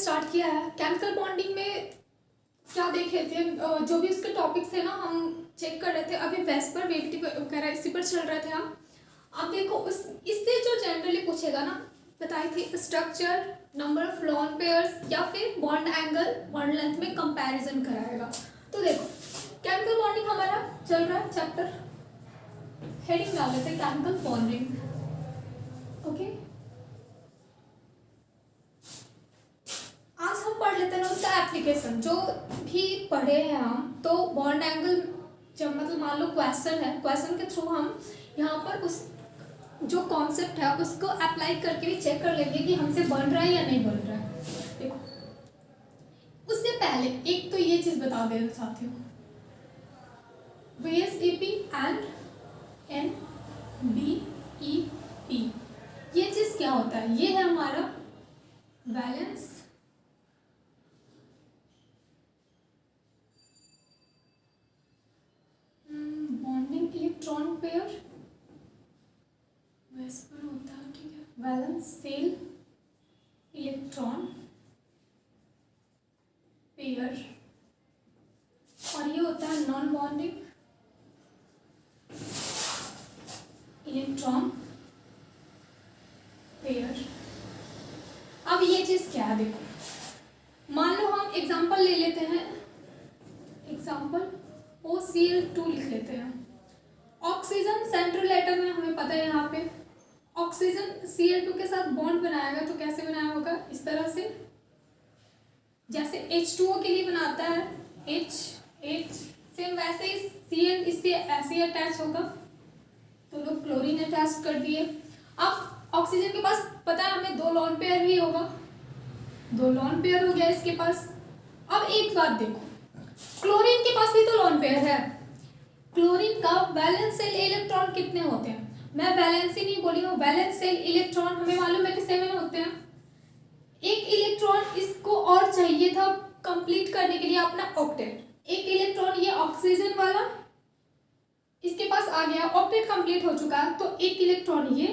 Start किया है। Chemical bonding में क्या देखे थे, जो भी उसके टॉपिक्स थे ना हम चेक कर रहे थे। अभी वेस्पर वेविटी वगैरह इसी पर चल रहे थे हम। अब देखो इससे जो जनरली पूछेगा ना, बताई थी structure, number of lone pairs या फिर बॉन्ड एंगल, बॉन्ड लेंथ में कंपैरिजन कराएगा। तो देखो केमिकल बॉन्डिंग हमारा चल रहा है चैप्टर, हेडिंग डाल लेते हैं केमिकल बॉन्डिंग। ओके, आज हम पढ़ लेते हैं उसका एप्लीकेशन। जो भी पढ़े हैं हम, तो बॉन्ड एंगल जब मतलब मान लो क्वेश्चन है, क्वेश्चन के थ्रू हम यहाँ पर उस जो कॉन्सेप्ट है उसको अप्लाई करके भी चेक कर लेंगे कि हमसे बन रहा है या नहीं बन रहा है। देखो उससे पहले एक तो ये चीज बता दे साथियों, VSEP एंड NBEP ये चीज क्या होता है? ये है हमारा valence bonding electron pair, VSEPR होता है, ठीक है, वैलेंस सेल इलेक्ट्रॉन पेयर, और ये होता है नॉन बॉन्डिंग इलेक्ट्रॉन पेयर। अब ये चीज क्या है? देखो मान लो हम एग्जांपल ले लेते हैं, एग्जांपल OCl2 लिख लेते हैं। ऑक्सीजन सेंट्रल एटम में हमें पता है, यहाँ पे ऑक्सीजन Cl2 के साथ बॉन्ड बनाएगा तो कैसे बनाया होगा? इस तरह से, जैसे H2O के लिए बनाता है H सेम वैसे ही Cl इससे ऐसे अटैच होगा, तो लोग क्लोरीन अटैच कर दिए। अब ऑक्सीजन के पास पता है हमें 2 लोन पेयर ही होगा, 2 लोन पेयर हो गया इसके पास। अब एक बात देखो, क्लोरीन के पास भी तो लोन पेयर है। क्लोरीन का वैलेंस सेल इलेक्ट्रॉन कितने होते हैं? मैं वैलेंस ही नहीं बोली हूँ, वैलेंस सेल इलेक्ट्रॉन हमें मालूम है कि 7 होते हैं। एक इलेक्ट्रॉन इसको और चाहिए था कंप्लीट करने के लिए अपना ऑक्टेट। एक इलेक्ट्रॉन ये ऑक्सीजन वाला इसके पास आ गया, ऑक्टेट कंप्लीट हो चुका है, तो एक इलेक्ट्रॉन ये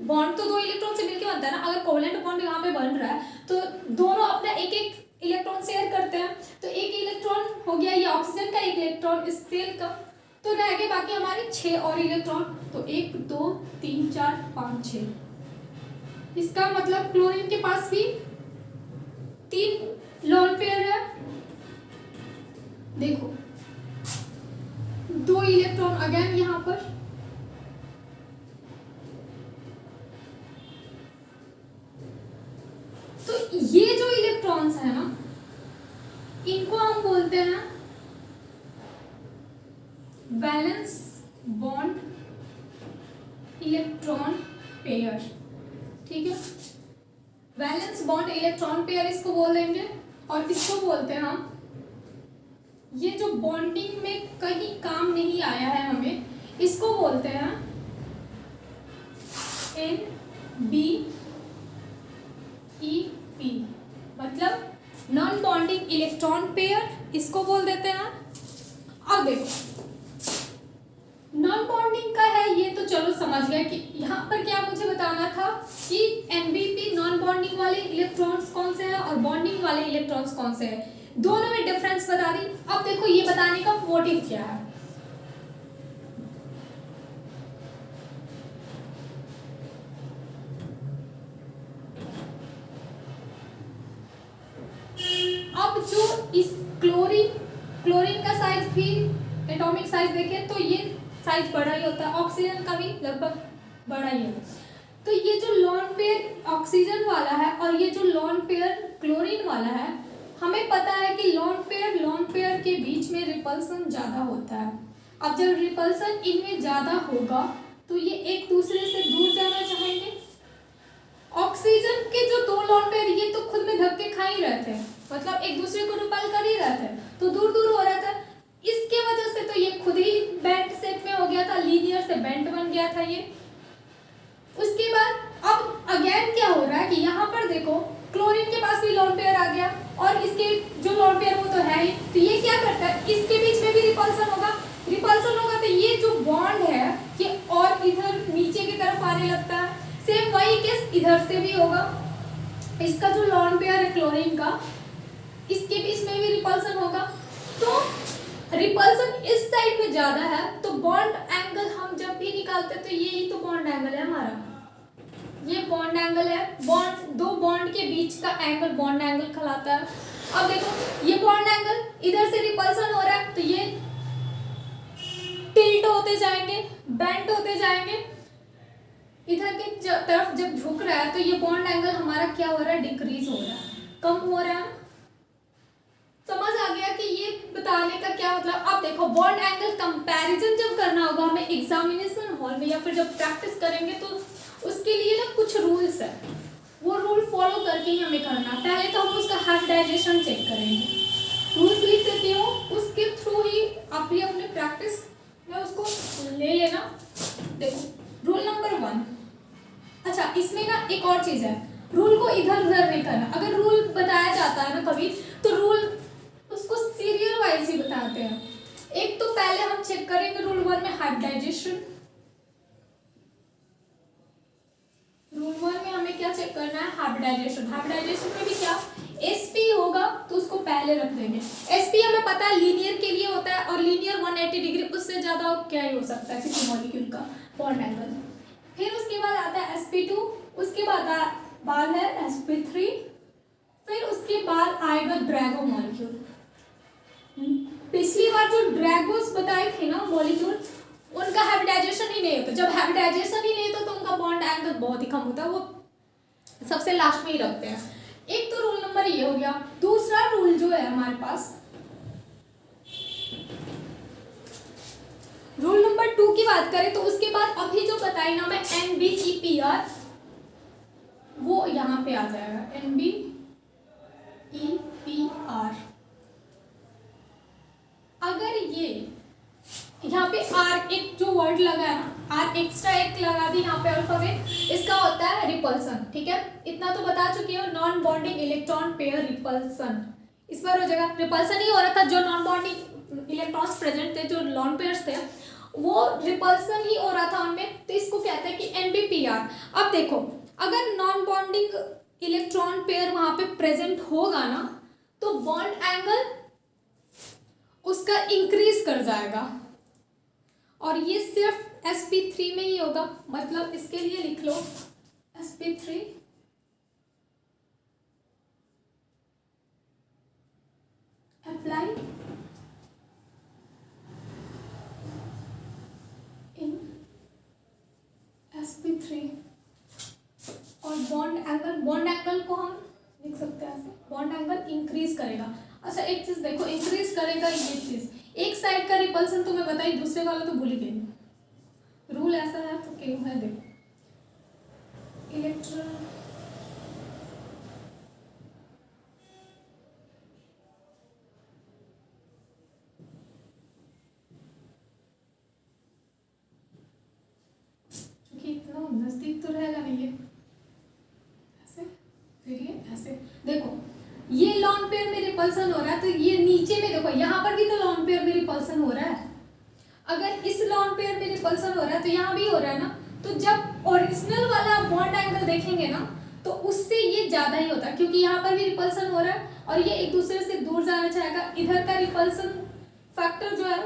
बॉन्ड तो 2 इलेक्ट्रॉन से मिलकर बनता है ना। अगर कोवेलेंट बॉन्ड यहाँ पे बन रहा है तो दोनों अपना एक एक इलेक्ट्रॉन शेयर करते हैं, तो एक इलेक्ट्रॉन हो गया ये ऑक्सीजन का, एक इलेक्ट्रॉन इस सेल का, तो रह गए बाकी हमारे 6 और इलेक्ट्रॉन। तो 1 2 3 4 5 6। इसका मतलब क्लोरीन के पास भी 3 लोन पेयर है। देखो 2 इलेक्ट्रॉन अगेन यहाँ पर, तो ये जो इलेक्ट्रॉन्स है ना, इनको हम बोलते हैं वैलेंस बॉन्ड इलेक्ट्रॉन पेयर, ठीक है। वैलेंस बॉन्ड इलेक्ट्रॉन पेयर इसको बोल देंगे, और इसको बोलते हैं हम, ये जो बॉन्डिंग में कहीं काम नहीं आया है हमें, इसको बोलते हैं NBEP, मतलब नॉन बॉन्डिंग इलेक्ट्रॉन पेयर, इसको बोल देते हैं। अब देखो नॉन बॉन्डिंग का है ये तो चलो समझ गए कि यहाँ पर क्या मुझे बताना था कि NBP नॉन बॉन्डिंग वाले इलेक्ट्रॉन्स कौन से हैं और बॉन्डिंग वाले इलेक्ट्रॉन्स कौन से हैं, दोनों में डिफरेंस बता दी। अब देखो ये बताने का मोटिव क्या है। अब जो इस क्लोरीन का साइज भी एटॉमिक साइज देखें तो ये साइज बड़ा ही होता है, ऑक्सीजन का भी लगभग बड़ा ही है। तो ये जो लोन पेयर ऑक्सीजन वाला है और ये जो लोन पेयर क्लोरीन वाला है, हमें पता है कि लोन पेयर के बीच में रिपल्सन ज़्यादा होता है। अब जब रिपल्सन इनमें ज़्यादा होगा तो ये एक दूसरे से दूर जाना चाहेंगे। ऑक्सीजन के जो 2 लोन पेयर ये तो खुद में धक्के खा ही रहते हैं, मतलब एक दूसरे को रिपल कर ही रहते हैं, तो दूर दूर हो रहा था। इसके वजह से तो ये खुद ही बेंट शेप में हो गया था, लीनियर से बेंट बन गया था ये। उसके बाद अब अगेन क्या हो रहा है कि यहाँ पर देखो क्लोरीन के पास भी लोन पेयर आ गया, और इसके जो लोन पेयर वो तो है ही, तो ये क्या करता है, इसके बीच में भी रिपल्सन होगा तो ये जो बॉन्ड है ये और इधर नीचे की तरफ आने लगता है। सेम वही केस इधर से भी होगा, इसका जो लॉन पेयर है क्लोरीन का, इसके बीच में भी रिपल्सन होगा, तो रिपल्सन इस साइड में ज्यादा है, तो बॉन्ड एंगल हम जब भी निकालते हैं तो ये ही तो बॉन्ड एंगल है हमारा, ये बॉन्ड एंगल है, बॉन्ड दो बॉन्ड के बीच का एंगल बॉन्ड एंगल कहलाता है। अब देखो ये बॉन्ड एंगल, इधर से रिपल्सन हो रहा है तो ये टिल्ट होते जाएंगे, बेंड होते जाएंगे, इधर की तरफ जब झुक रहा है तो ये बॉन्ड एंगल हमारा क्या हो रहा है, डिक्रीज हो रहा है, कम हो रहा है। समझ आ गया कि ये बताने का क्या मतलब। अब देखो बॉन्ड एंगल कंपैरिजन जब करना होगा हमें एग्जामिनेशन हॉल में या फिर जब प्रैक्टिस करेंगे तो उसके लिए ना कुछ रूल्स है, वो रूल फॉलो करके ही हमें करना। पहले तो हम उसका हाइब्रिडाइजेशन चेक करेंगे, रूल्स लिख देती हूँ, उसके थ्रू ही आप भी अपने प्रैक्टिस में उसको ले लेना। देखो रूल नंबर 1, अच्छा इसमें ना एक और चीज है, रूल को इधर उधर नहीं करना। अगर रूल बताया जाता है ना कभी, तो रूल उसको सीरियल वाइज ही बताते हैं। एक तो पहले हम चेक करेंगे रूल 1 में हाइब्रिडाइजेशन, रूल 1 में हमें क्या चेक करना है, हाइब्रिडाइजेशन। हाइब्रिडाइजेशन में भी क्या, sp होगा तो उसको पहले रख देंगे। sp हमें पता है लीनियर के लिए होता है, और लीनियर 180 डिग्री, उससे ज्यादा क्या ही हो सकता है किसी मॉलिक्यूल का बॉन्ड एंगल। फिर उसके बाद आता है sp2, उसके बाद है sp3, फिर उसके बाद आएगा ड्रैगो मॉलिक्यूल। पिछली बार जो ड्रैगोस बताए थे ना मॉलिक्यूल, उनका हाइब्रिडाइजेशन ही नहीं होता। जब हाइब्रिडाइजेशन ही नहीं होता तो उनका बॉन्ड एंगल बहुत ही कम होता है, वो सबसे लास्ट में ही रखते हैं। एक तो रूल नंबर ये हो गया। दूसरा रूल जो है हमारे पास, रूल नंबर 2 की बात करें तो उसके बाद अभी जो बताई ना मैं NBEPR, वो यहाँ पे आ जाएगा NBEPR। अगर ये यहाँ पे R एक जो वर्ड लगा है ना, R एक्स्ट्रा एक लगा दी यहाँ पे अल्फाबेट, इसका होता है रिपल्सन। ठीक है, इतना तो बता चुकी हूँ, non bonding electron pair repulsion. इस बार हो जाएगा, रिपल्सन ही हो रहा था, जो नॉन बॉन्डिंग इलेक्ट्रॉन्स प्रेजेंट थे, जो लॉन पेयर्स थे, वो रिपल्सन ही हो रहा था उनमें, तो इसको कहते हैं कि NBPR। अब देखो अगर नॉन बॉन्डिंग इलेक्ट्रॉन पेयर वहां पे प्रेजेंट होगा ना, तो बॉन्ड एंगल उसका इंक्रीज कर जाएगा, और ये सिर्फ sp3 में ही होगा। मतलब इसके लिए लिख लो sp3 अप्लाई इन sp3, और बॉन्ड एंगल को हम लिख सकते हैं ऐसे, बॉन्ड एंगल इंक्रीज करेगा। अच्छा एक चीज देखो, इंक्रीज करेगा ये चीज, एक साइड का रिपल्सन तो मैं बताई, दूसरे वाला तो भूल ही गई। रूल ऐसा है तो क्यों है, देखो इलेक्ट्रॉन क्योंकि इतना नजदीक तो रहेगा नहीं, ये ऐसे फिर ये ऐसे, देखो ये लॉन पेयर में रिपल्सन हो रहा है, तो ये नीचे में देखो यहाँ पर भी तो लॉन पेयर में रिपल्सन हो रहा है। अगर इस लॉन पेयर में रिपल्सन हो रहा है तो यहाँ भी हो रहा है ना, तो जब ओरिजिनल वाला बॉन्ड एंगल देखेंगे ना, तो उससे ये ज्यादा ही होता है, क्योंकि यहाँ पर भी रिपल्सन हो रहा है और ये एक दूसरे से दूर जाना चाहेगा। इधर का रिपल्सन फैक्टर जो है,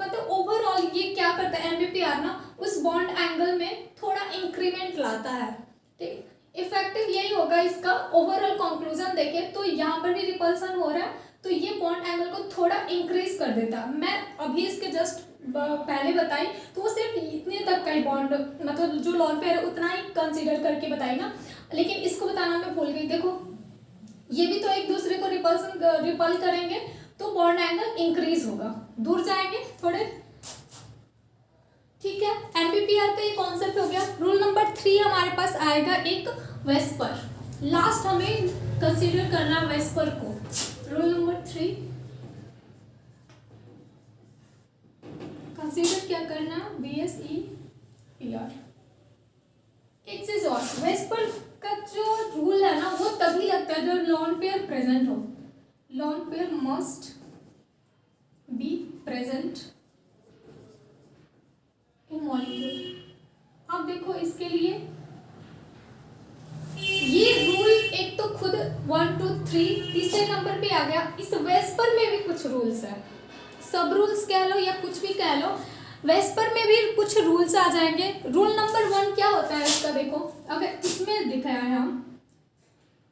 मतलब ओवरऑल ये क्या करता है, NBPR ना उस बॉन्ड एंगल में थोड़ा इंक्रीमेंट लाता है। ठीक, इफेक्टिव यही होगा इसका ओवरऑल कंक्लूजन देखे तो यहाँ पर भी रिपल्सन हो रहा है, तो ये बॉन्ड एंगल को थोड़ा इंक्रीज कर देता। मैं अभी इसके जस्ट पहले बताई तो वो सिर्फ इतने तक का ही बॉन्ड, मतलब जो लॉन पेयर है उतना ही कंसीडर करके बताई ना, लेकिन इसको बताना मैं भूल गई। देखो ये भी तो एक दूसरे को रिपल करेंगे तो बॉन्ड एंगल इंक्रीज होगा, दूर जाएंगे थोड़े। ठीक है, NBPR का ये कॉन्सेप्ट हो गया। रूल नंबर 3 हमारे पास आएगा एक वेस्पर, लास्ट हमें कंसीडर करना वेस्पर को। रूल नंबर 3 कंसीडर क्या करना, VSEPR। एक चीज और, वेस्पर का जो रूल है ना वो तभी लगता है जब लॉन पेयर प्रेजेंट हो। Lone pair must be present in molecule. अब देखो इसके लिए ये रूल पे आ गया। इस वेस्पर में भी कुछ रूल्स है, सब रूल्स कह लो या कुछ भी कह लो, वेस्पर में भी कुछ रूल्स आ जाएंगे। रूल नंबर 1 क्या होता है इसका, देखो अगर इसमें दिखाया है हम,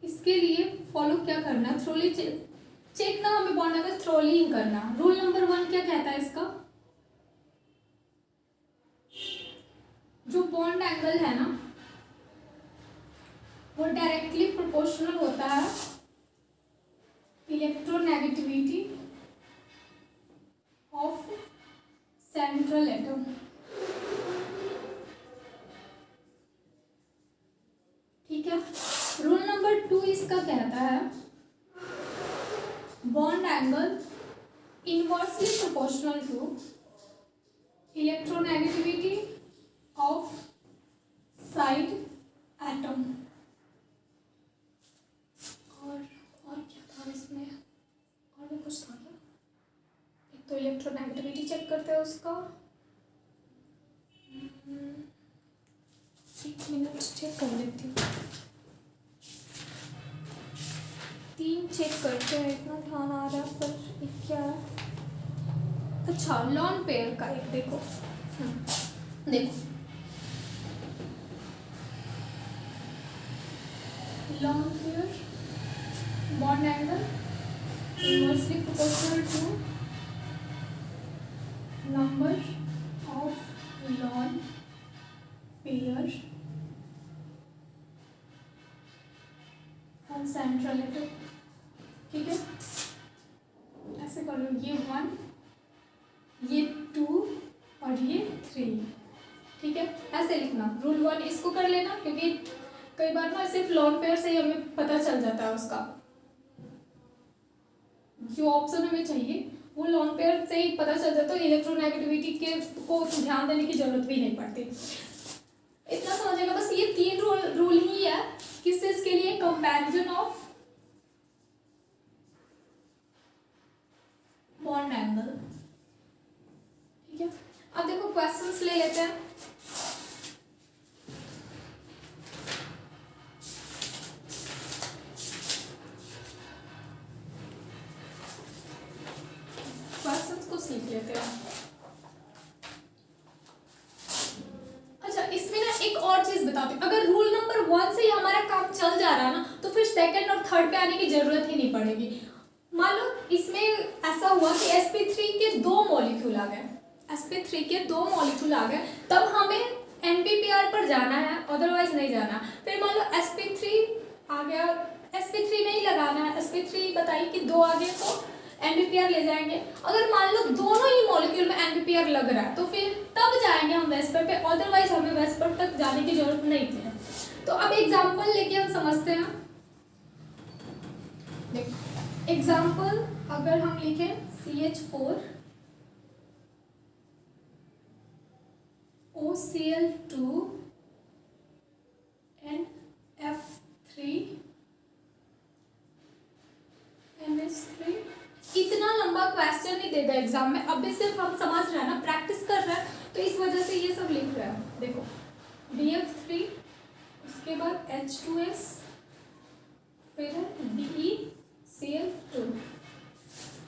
इसके लिए फॉलो क्या करना, थ्रोली चेक ना, हमें बॉन्ड अगर थ्रोली करना। रूल नंबर 1 क्या कहता है इसका, जो बॉन्ड एंगल है ना वो डायरेक्टली प्रोपोर्शनल होता है इलेक्ट्रोनेगेटिविटी ऑफ सेंट्रल एटम। ठीक है। रूल नंबर 2 इसका कहता है bond angle inversely proportional to electronegativity of side atom. और क्या था इसमें, और भी कुछ था क्या, एक तो इलेक्ट्रोनेगेटिविटी चेक करते हैं उसका, एक मिनट चेक कर लेती हूँ, 3 चेक करते हैं, इतना ध्यान आ रहा है पर एक क्या है, अच्छा लॉन पेयर का एक देखो, देखो lone pair bond angle inversely proportional to number of lone pair on central atom. ठीक है, ऐसे कर लो, ये 1, ये 2 और ये 3। ठीक है, ऐसे लिखना। रूल 1 इसको कर लेना, क्योंकि कई बार ना सिर्फ लॉन पेयर से ही हमें पता चल जाता है उसका, जो ऑप्शन हमें चाहिए वो लॉन पेयर से ही पता चल जाता है, इलेक्ट्रोनेगेटिविटी के को ध्यान देने की जरूरत भी नहीं पड़ती। इतना समझेगा बस, ये 3 रूल ही है किस चीज के लिए, कंपैरिजन ऑफ बॉन्ड एंगल। ठीक है, अब देखो क्वेश्चंस ले लेते हैं। क्वेश्चंस को सीख लेते हैं। अच्छा, इसमें ना एक और चीज बताती हूँ, अगर रूल नंबर 1 से ही हमारा काम चल जा रहा है ना, तो फिर सेकंड और थर्ड पे आने की जरूरत ही नहीं पड़ेगी। मान लो इसमें ऐसा हुआ कि sp3 के 2 मॉलिक्यूल आ गए, sp3 के 2 मॉलिक्यूल आ गए, तब हमें NPPR पर जाना है, अदरवाइज नहीं जाना। फिर मान लो sp3 आ गया, sp3 में ही लगाना है, sp3 बताइए कि 2 आ गए तो NPPR ले जाएंगे। अगर मान लो दोनों ही मॉलिक्यूल में NPPR लग रहा है तो फिर तब जाएंगे हम वेस्पर पे, अदरवाइज हमें वेस्पर तक जाने की जरूरत नहीं थी। तो अब एग्जाम्पल लेके हम समझते हैं। देखो एग्जाम्पल अगर हम लिखें CH4 OCl2 and F3 NH3, इतना लंबा क्वेश्चन नहीं देगा एग्जाम में, अभी सिर्फ हम समझ रहे हैं ना, प्रैक्टिस कर रहे हैं, तो इस वजह से ये सब लिख रहे हैं। देखो BF3, उसके बाद H2S, फिर BeCl2।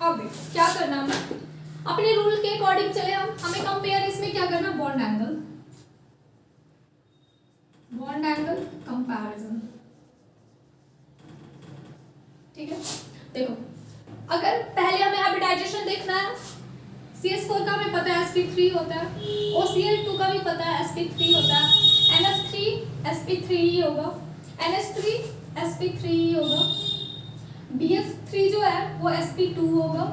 अब देखो क्या करना है, अपने रूल के अकॉर्डिंग चले हम, हमें कंपेयर इसमें क्या करना, bond angle, bond angle comparison. ठीक है, देखो अगर पहले हमें हाइब्रिडाइजेशन देखना है, CH4 का हमें पता है sp3 होता है, OCl2 का भी पता है sp3 होता है, NF3 sp3 ही होगा, NH3 sp3 ही होगा, BF3 जो है वो sp2 होगा,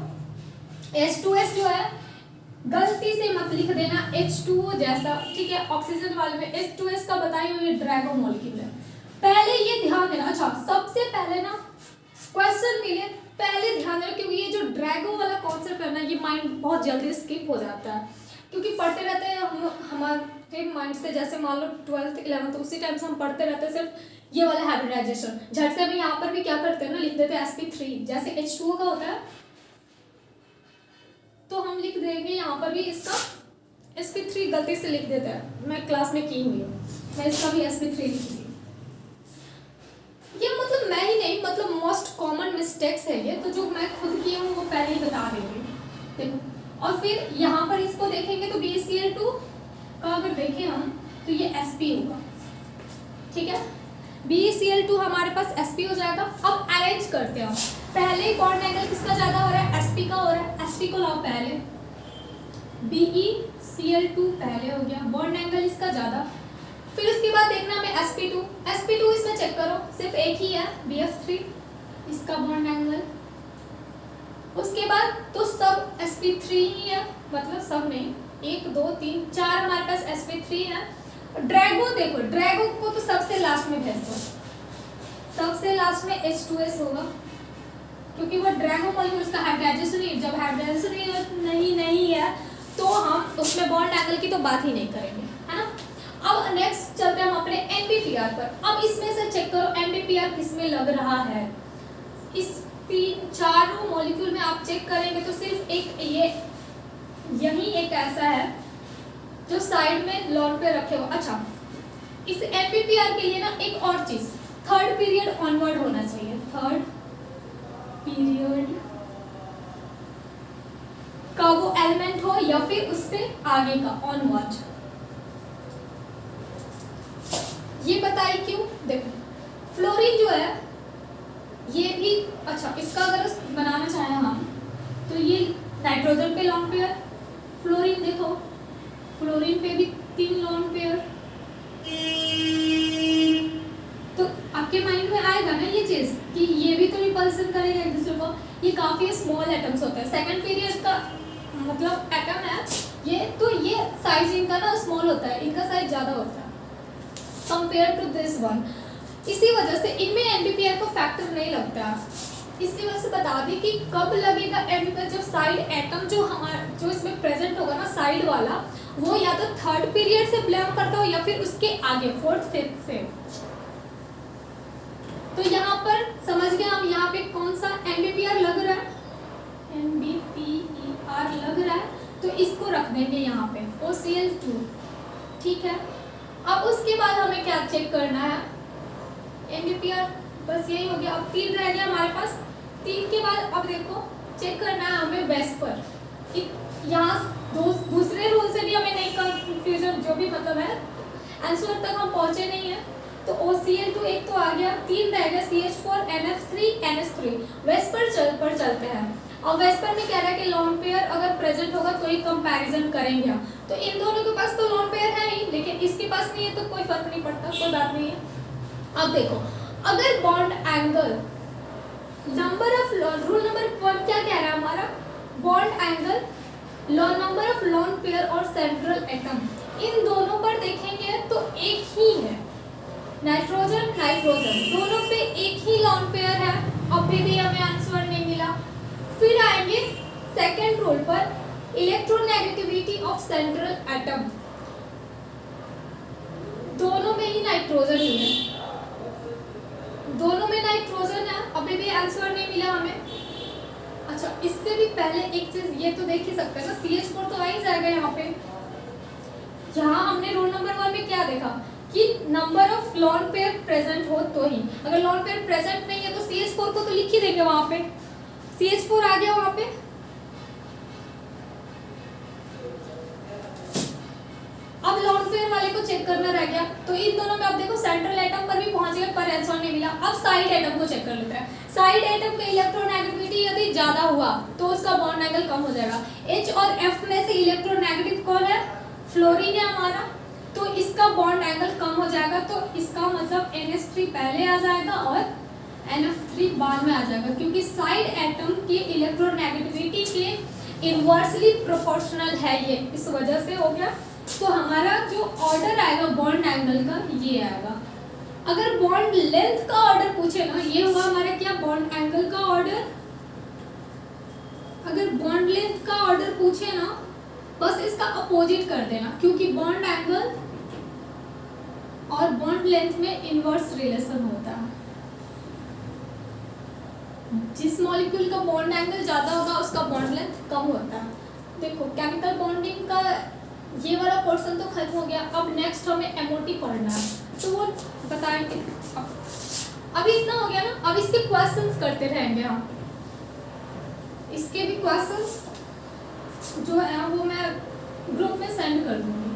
H2S जो है गलती से मत लिख देना H2O जैसा, ठीक है, ऑक्सीजन वाले में H2S का बताई हुई ड्रैगो मॉलिक्यूल है, पहले ये ध्यान देना। अच्छा, सबसे पहले ना क्वेश्चन मिले पहले ध्यान देना, क्योंकि ये जो ड्रैगो वाला कॉन्सेप्ट है ना, ये माइंड बहुत जल्दी स्किप हो जाता है, क्योंकि पढ़ते रहते हैं हम हमारे माइंड से, जैसे मान लो 12th 11th उसी टाइम से हम पढ़ते रहते हैं सिर्फ ये वाला हाइब्रिडाइजेशन, झट से हम यहाँ पर भी क्या करते हैं ना, लिख देते हैं sp3, जैसे H2O का होता है तो हम लिख देंगे यहाँ पर भी इसका sp3 गलती से लिख देते हैं, मैं क्लास में की हुई हूँ, मैं इसका भी sp3 लिखूंगी। ये मतलब मैं ही नहीं, मतलब मोस्ट कॉमन मिस्टेक्स है ये, तो जो मैं खुद की हूँ वो पहले ही बता देंगे। देखो, और फिर यहाँ पर इसको देखेंगे तो BeCl2 का अगर देखें हम तो ये Sp होगा, ठीक है। BeCl2 हमारे पास Sp हो जाएगा। अब अरेंज करते हैं, पहले बॉन्ड एंगल किसका ज्यादा हो रहा है, Sp का हो रहा है। Sp को लाओ पहले, BeCl2 पहले हो गया, बॉन्ड एंगल इसका ज्यादा। फिर उसके बाद देखना हमें sp2 इसमें चेक करो, सिर्फ एक ही है BF3 इसका बॉन्ड एंगल। उसके बाद तो सब sp3 ही है, मतलब सब नहीं, 1 2 3 4 हमारे पास sp3 है। ड्रैगो देखो, ड्रैगो को तो सबसे लास्ट में भेज दो, सबसे लास्ट में H2S होगा, क्योंकि वो ड्रैगो मॉलिक्यूल उसका हाइड्रोजन, जब हाइड्रोजन नहीं है तो हम उसमें बॉन्ड एंगल की तो बात ही नहीं करेंगे, है ना। अब नेक्स्ट चलते हैं हम अपने NBPR पर। अब इसमें से चेक करो NBPR किसमें लग रहा है। इस 3-4 मॉलिक्यूल में आप चेक करेंगे तो सिर्फ एक यही एक ऐसा है जो साइड में लॉन पे रखे हो। अच्छा, इस NBPR के लिए ना एक और चीज, थर्ड पीरियड ऑनवर्ड होना चाहिए, थर्ड पीरियड का वो एलिमेंट हो या फिर उससे आगे का ऑनवर्ड। ये बताइए क्यों। देखो, फ्लोरीन जो है ये भी, अच्छा इसका अगर बनाना चाहें हम तो ये नाइट्रोजन पे लॉन पेयर, फ्लोरीन देखो, फ्लोरीन पे भी 3 लॉन पेयर। तो आपके माइंड में आएगा ना ये चीज कि ये भी तो रिपल्सन करेगा एक दूसरे को। ये काफी स्मॉल एटम्स होते हैं, सेकंड पीरियड का मतलब एटम है ये, तो ये साइज इनका ना स्मॉल होता है, इनका साइज ज्यादा होता है कंपेयर टू दिस वन। इसी वजह से इनमें NBPR को फैक्टर नहीं लगता। इसी वजह से बता दी कि कब लगेगा NBPR, जब साइड एटम जो इसमें प्रेजेंट होगा ना साइड वाला, वो या तो थर्ड पीरियड से बिलोंग करता हो या फिर उसके आगे 4th 5th से। तो यहाँ पर समझ गए हम, यहाँ पे कौन सा NBPR लग रहा है, NBPR लग रहा है, तो इसको रख देंगे यहाँ पे OCl2, ठीक है। अब उसके बाद हमें क्या चेक करना है, NBPR बस यही हो गया। अब 3 रह गया हमारे पास। 3 के बाद अब देखो चेक करना है हमें वेस्पर। यहाँ दूसरे रूल से भी हमें नहीं कंफ्यूजन, जो भी मतलब है आंसर तक हम पहुंचे नहीं है। तो OCl2 एक तो आ गया, 3 रह गया CH4 NF3 NH3। वेस्पर पर चलते हैं। और वेस्पर में कह रहा है कि लॉन पेयर अगर प्रेजेंट होगा तो ही कंपैरिजन करेंगे हम। तो इन दोनों के पास तो लॉन पेयर है ही, लेकिन इसके पास नहीं है तो कोई फर्क नहीं पड़ता, कोई बात नहीं है। अब देखो, अगर bond angle number of rule number 1 क्या कह रहा है हमारा, bond angle number of lone pair और सेंट्रल एटम, इन दोनों पर देखेंगे तो एक ही है, नाइट्रोजन दोनों पे एक ही लॉन पेयर है। अभी भी हमें आंसर नहीं मिला। फिर आएंगे सेकेंड रूल पर, इलेक्ट्रोनेगेटिविटी ऑफ सेंट्रल एटम, दोनों में ही नाइट्रोजन ही है, दोनों में नाइट्रोजन है, अभी भी आंसर नहीं मिला हमें। अच्छा, इससे भी पहले एक चीज ये तो देख ही सकते हैं ना, CH4 तो आ ही जाएगा यहाँ पे। यहाँ हमने रूल नंबर 1 में क्या देखा कि number of lone pair present हो तो ही, अगर लॉन पेयर प्रेजेंट नहीं है तो CH4 को तो लिख ही देंगे वहां पे, CH4 आ गया वहां पे। अब लॉन पेयर वाले को चेक करना रह गया, तो इन दोनों में अब देखो सेंट्रल एटम पर भी पहुंच गए पर आंसर नहीं मिला। अब साइड एटम को चेक कर लेते हैं। साइड एटम का इलेक्ट्रोनेगेटिविटी यदि ज्यादा हुआ तो उसका बॉन्ड एंगल कम हो जाएगा। H और F में से इलेक्ट्रोनेगेटिव कौन है, फ्लोरीन है हमारा, तो इसका बॉन्ड एंगल कम हो जाएगा। तो इसका मतलब NH3 पहले आ जाएगा और NF3 बाद में आ जाएगा, क्योंकि साइड एटम की इलेक्ट्रोनेगेटिविटी के इनवर्सली प्रोपोर्शनल है ये, इस वजह से हो गया। तो हमारा जो ऑर्डर आएगा बॉन्ड एंगल का ये आएगा। अगर बॉन्ड लेंथ का ऑर्डर पूछे ना, ये हुआ हमारा क्या, बॉन्ड एंगल का ऑर्डर। अगर बॉन्ड लेंथ का ऑर्डर पूछे ना, बस इसका अपोजिट कर देना, क्योंकि बॉन्ड एंगल और बॉन्ड लेंथ में इनवर्स रिलेशन होता है। जिस मॉलिक्यूल का बॉन्ड एंगल ज्यादा होगा उसका बॉन्ड लेंथ कम होता है। देखो, केमिकल बॉन्डिंग का ये वाला पोर्शन तो खत्म हो गया। अब नेक्स्ट हमें MOT पढ़ना है, तो वो बताएंगे। अभी इतना हो गया ना, अब इसके क्वेश्चंस करते रहेंगे हम। इसके भी क्वेश्चंस जो है वो मैं ग्रुप में सेंड कर दूंगी।